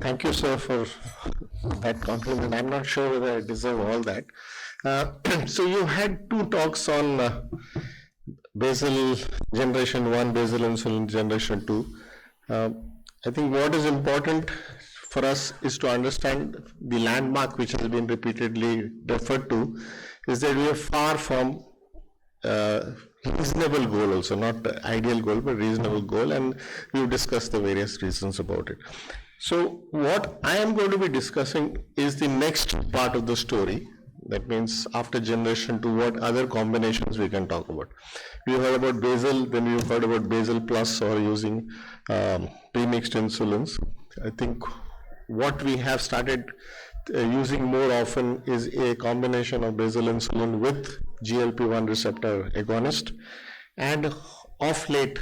Thank you, sir, for that compliment. I'm not sure whether I deserve all that. So you had two talks on basal generation 1, basal insulin generation 2. I think what is important for us is to understand the landmark which has been repeatedly referred to is that we are far from reasonable goal also, not ideal goal, but reasonable goal, and we've discussed the various reasons about it. So what I am going to be discussing is the next part of the story. That means after generation 2, what other combinations we can talk about. We heard about basal, then we've heard about basal plus or using premixed insulins. I think what we have started using more often is a combination of basal insulin with GLP-1 receptor agonist, and of late,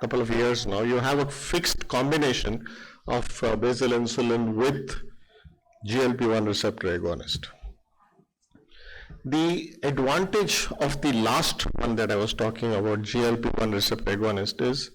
couple of years now, you have a fixed combination of basal insulin with GLP-1 receptor agonist. The advantage of the last one that I was talking about, GLP-1 receptor agonist, is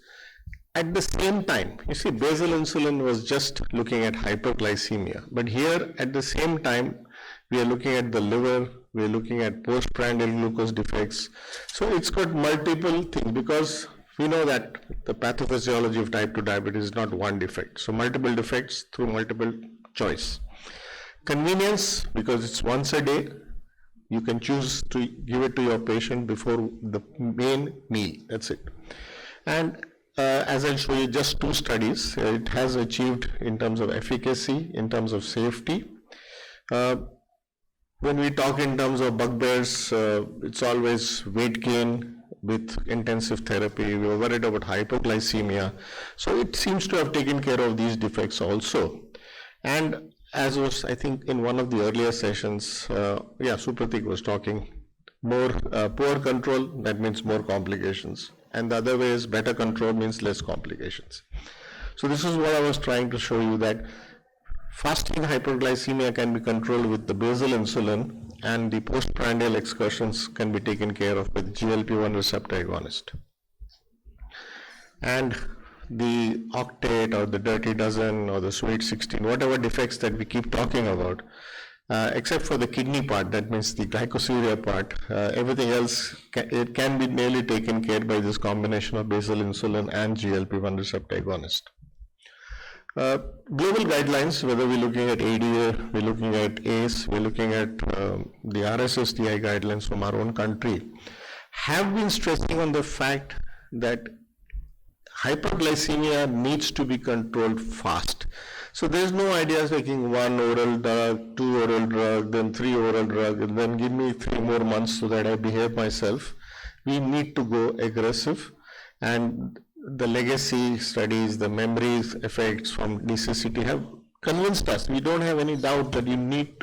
at the same time, you see, basal insulin was just looking at hyperglycemia, but here at the same time, we are looking at the liver, we are looking at postprandial glucose defects. So it's got multiple things, because we know that the pathophysiology of type 2 diabetes is not one defect. So multiple defects through multiple choice. Convenience, because it's once a day, you can choose to give it to your patient before the main meal, that's it. And as I'll show you just two studies, it has achieved in terms of efficacy, in terms of safety. When we talk in terms of bugbears, it's always weight gain with intensive therapy. We were worried about hypoglycemia. So it seems to have taken care of these defects also. And as was, I think, in one of the earlier sessions, Supratik was talking, more poor control, that means more complications. And the other way is better control means less complications. So this is what I was trying to show you, that fasting hyperglycemia can be controlled with the basal insulin, and the postprandial excursions can be taken care of with GLP-1 receptor agonist. And the octet or the dirty dozen or the sweet 16, whatever defects that we keep talking about, except for the kidney part, that means the glycosuria part, everything else it can be nearly taken care by this combination of basal insulin and GLP-1 receptor agonist. Global guidelines, whether we're looking at ADA, we're looking at ACE, we're looking at the RSSDI guidelines from our own country, have been stressing on the fact that hyperglycemia needs to be controlled fast. So there's no idea of taking one oral drug, two oral drug, then three oral drug, and then give me 3 more months so that I behave myself. We need to go aggressive, and the legacy studies, the memories effects from necessity have convinced us. We don't have any doubt that you need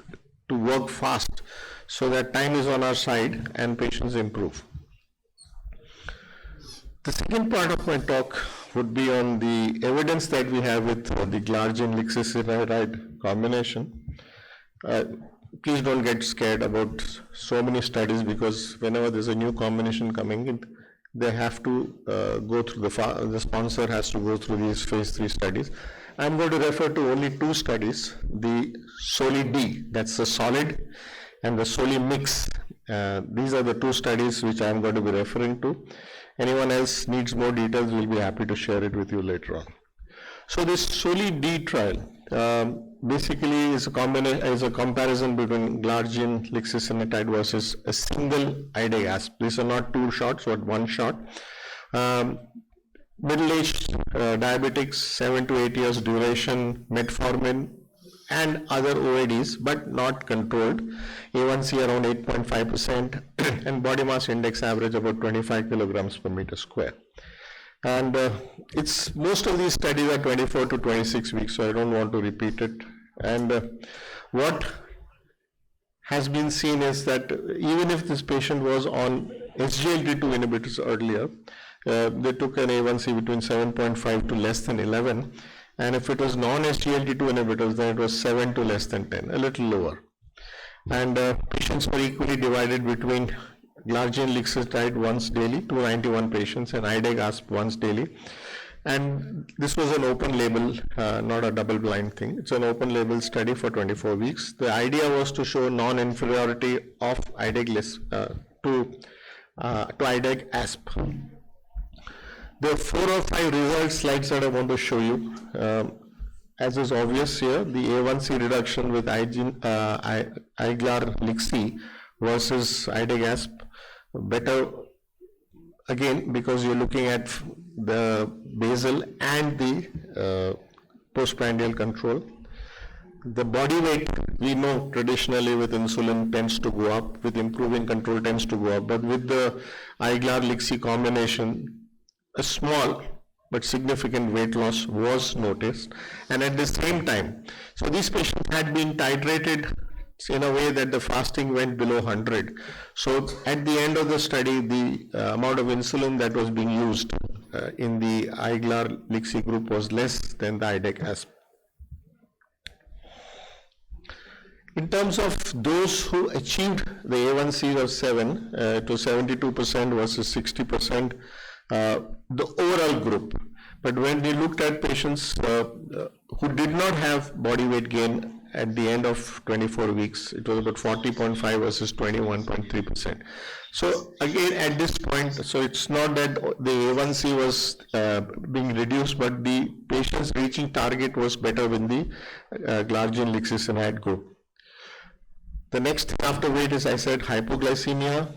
to work fast so that time is on our side and patients improve. The second part of my talk would be on the evidence that we have with the glargine-lixisenatide combination. Please don't get scared about so many studies, because whenever there's a new combination coming in, they have to go through the sponsor has to go through these phase 3 studies. I'm going to refer to only 2 studies, the SOLI-D, that's the solid, and the SOLI-mix. These are the 2 studies which I'm going to be referring to. Anyone else needs more details, we'll be happy to share it with you later on. So this SOLI-D trial basically is a comparison between glargine-lixisenatide versus a single IDAS. These are not 2 shots, but 1 shot. Middle-aged diabetics, 7 to 8 years duration, metformin, and other OADs, but not controlled. A1C around 8.5%, and body mass index average about 25 kilograms per meter square. And it's most of these studies are 24 to 26 weeks, so I don't want to repeat it. And what has been seen is that even if this patient was on SGLT2 inhibitors earlier, they took an A1C between 7.5 to less than 11. And if it was non-SGLT2 inhibitors, then it was 7 to less than 10, a little lower. And patients were equally divided between glargine-lixisenatide once daily, 291 patients, and IDAGASP once daily. And this was an open label, not a double blind thing. It's an open label study for 24 weeks. The idea was to show non-inferiority of iGlarLixi to iGlarAsp. There are 4 or 5 result slides that I want to show you. As is obvious here, the A1C reduction with iGlarLixi versus iGlarAsp better, again, because you're looking at the basal and the postprandial control. The body weight, we know traditionally with insulin tends to go up, with improving control tends to go up, but with the iGlarLixi combination, a small but significant weight loss was noticed. And at the same time, so these patients had been titrated in a way that the fasting went below 100. So at the end of the study, the amount of insulin that was being used in the iGlarLixi group was less than the iGlarAsp. In terms of those who achieved the A1C of 7, it was 72% versus 60%, the overall group. But when we looked at patients who did not have body weight gain at the end of 24 weeks, it was about 40.5 versus 21.3%. So again, at this point, so it's not that the A1C was being reduced, but the patients reaching target was better with the glargine-lixisenide group. The next thing after weight is, I said, hypoglycemia.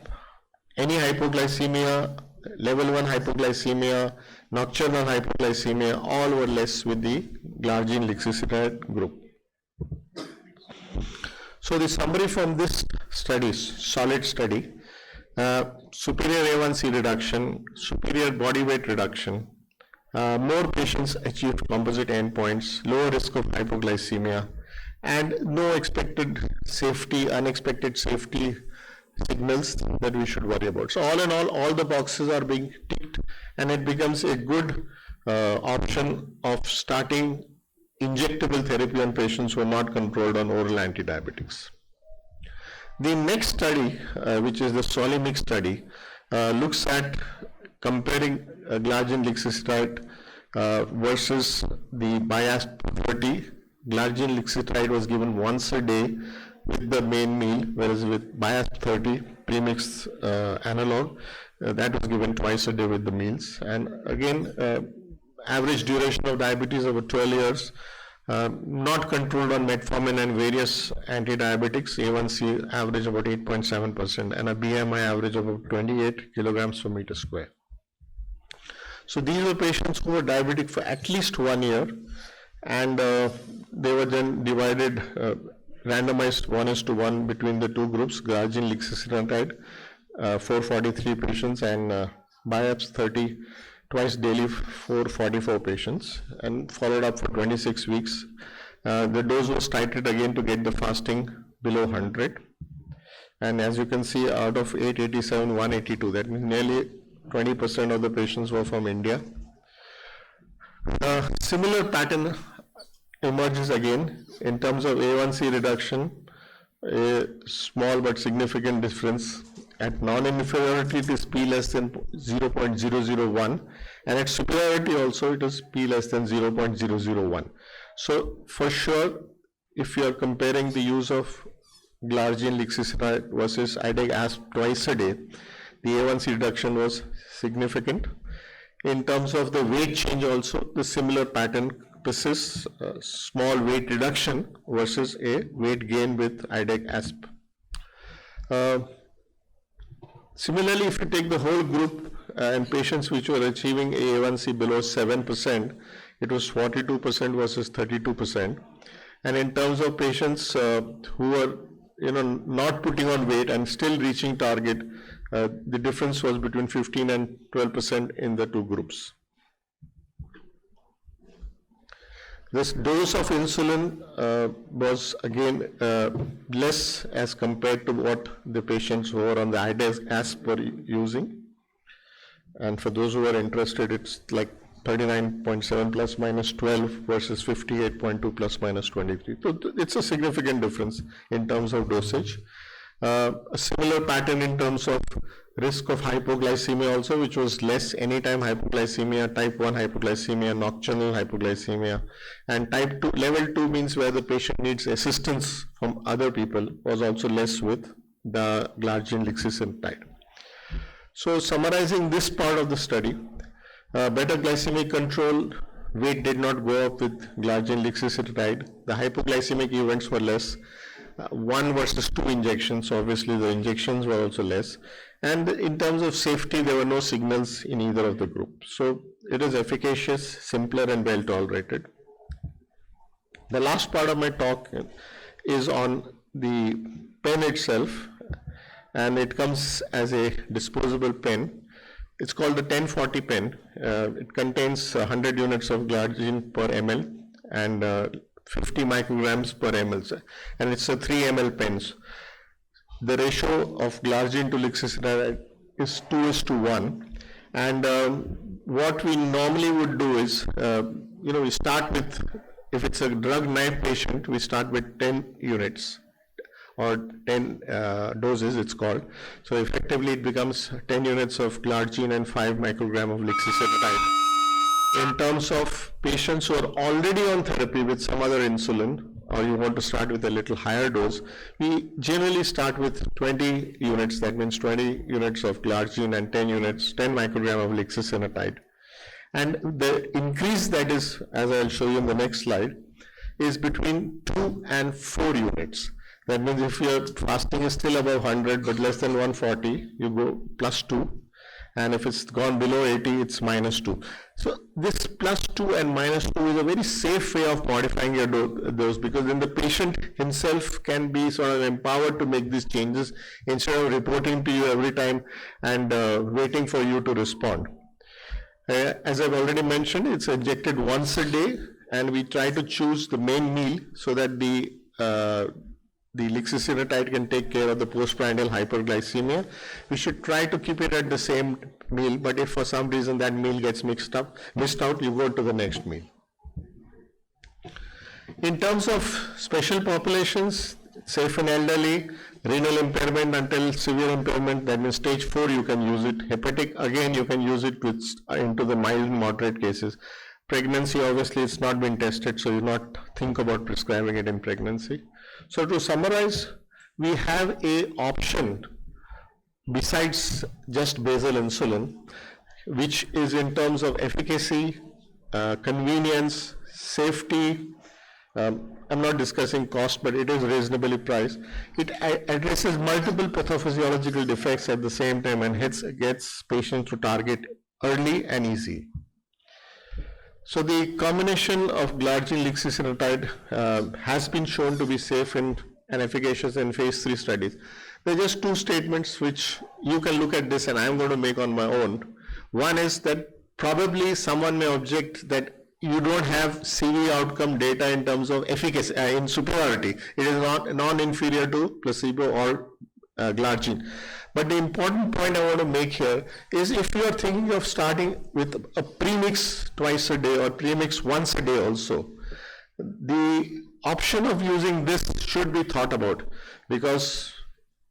Any hypoglycemia, level 1 hypoglycemia, nocturnal hypoglycemia, all were less with the glargine-lixisenide group. So the summary from this study, solid study, superior A1C reduction, superior body weight reduction, more patients achieved composite endpoints, lower risk of hypoglycemia, and no unexpected safety signals that we should worry about. So all in all the boxes are being ticked, and it becomes a good option of starting injectable therapy on patients who are not controlled on oral antidiabetics. The next study, which is the Solimix study, looks at comparing glargine-lixisenide versus the BiAsp 30. Glargine-lixisenide was given once a day with the main meal, whereas with BiAsp 30 premix analog, that was given twice a day with the meals. And again, average duration of diabetes over 12 years, not controlled on metformin and various antidiabetics, A1C average about 8.7% and a BMI average of about 28 kilograms per meter square. So these were patients who were diabetic for at least 1 year, and they were then divided, randomized 1:1 between the two groups, glargine-lixisenide, 443 patients, and BiAsp 30 twice daily, 444 patients, and followed up for 26 weeks. The dose was titrated again to get the fasting below 100. And as you can see, out of 887, 182, that means nearly 20% of the patients were from India. Similar pattern emerges again in terms of A1C reduction, a small but significant difference. At non-inferiority, it is P less than 0.001, and at superiority also, it is P less than 0.001. So for sure, if you are comparing the use of glargine-lixisenide versus iGlarAsp twice a day, the A1C reduction was significant. In terms of the weight change also, the similar pattern persists, small weight reduction versus a weight gain with iGlarAsp. Similarly, if you take the whole group and patients which were achieving A1C below 7%, it was 42% versus 32%. And in terms of patients who were not putting on weight and still reaching target, the difference was between 15 and 12% in the two groups. This dose of insulin was again less as compared to what the patients who were on the iGlarAsp were using. And for those who are interested, it's like 39.7 plus minus 12 versus 58.2 plus minus 23. So it's a significant difference in terms of dosage. A similar pattern in terms of risk of hypoglycemia also, which was less anytime hypoglycemia, type 1 hypoglycemia, nocturnal hypoglycemia, and type 2, level 2 means where the patient needs assistance from other people, was also less with the glargine lixisenatide. So summarizing this part of the study, better glycemic control, weight did not go up with glargine lixisenatide, the hypoglycemic events were less, 1 versus 2 injections, so obviously the injections were also less, and in terms of safety there were no signals in either of the groups. So it is efficacious, simpler and well tolerated. The last part of my talk is on the pen itself, and it comes as a disposable pen. It's called the 1040 pen. It contains 100 units of glargine per ml and 50 micrograms per ml, and it's a 3 ml pens. The ratio of glargine to lixisenatide is 2:1, and what we normally would do is, we start with, if it's a drug naive patient, we start with 10 units or 10 doses it's called. So effectively it becomes 10 units of glargine and 5 microgram of lixisenatide. In terms of patients who are already on therapy with some other insulin, or you want to start with a little higher dose, we generally start with 20 units, that means 20 units of glargine and 10 microgram of lixisenatide. And the increase that is, as I'll show you in the next slide, is between 2 and 4 units. That means if your fasting is still above 100 but less than 140, you go +2. And if it's gone below 80, it's -2. So this +2 and -2 is a very safe way of modifying your dose, because then the patient himself can be sort of empowered to make these changes instead of reporting to you every time and waiting for you to respond. As I've already mentioned, it's injected once a day, and we try to choose the main meal so that the lixisenatide can take care of the postprandial hyperglycemia. We should try to keep it at the same meal, but if for some reason that meal gets missed out, you go to the next meal. In terms of special populations, safe in elderly, renal impairment until severe impairment, that means stage 4, you can use it. Hepatic, again, you can use it into the mild and moderate cases. Pregnancy, obviously, it's not been tested, so you not think about prescribing it in pregnancy. So to summarize, we have a option besides just basal insulin, which is in terms of efficacy, convenience, safety. I'm not discussing cost, but it is reasonably priced. It addresses multiple pathophysiological defects at the same time, and hence gets patients to target early and easy. So the combination of glargine lixisenatide has been shown to be safe and efficacious in phase 3 studies. There are just 2 statements which you can look at this, and I'm going to make on my own. One is that probably someone may object that you don't have CV outcome data in terms of efficacy, in superiority. It is not non-inferior to placebo or glargine. But the important point I want to make here is, if you are thinking of starting with a premix twice a day or premix once a day also, the option of using this should be thought about, because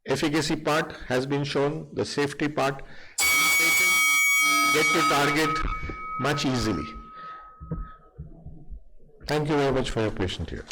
efficacy part has been shown, the safety part, and patients get to target much easily. Thank you very much for your patience here.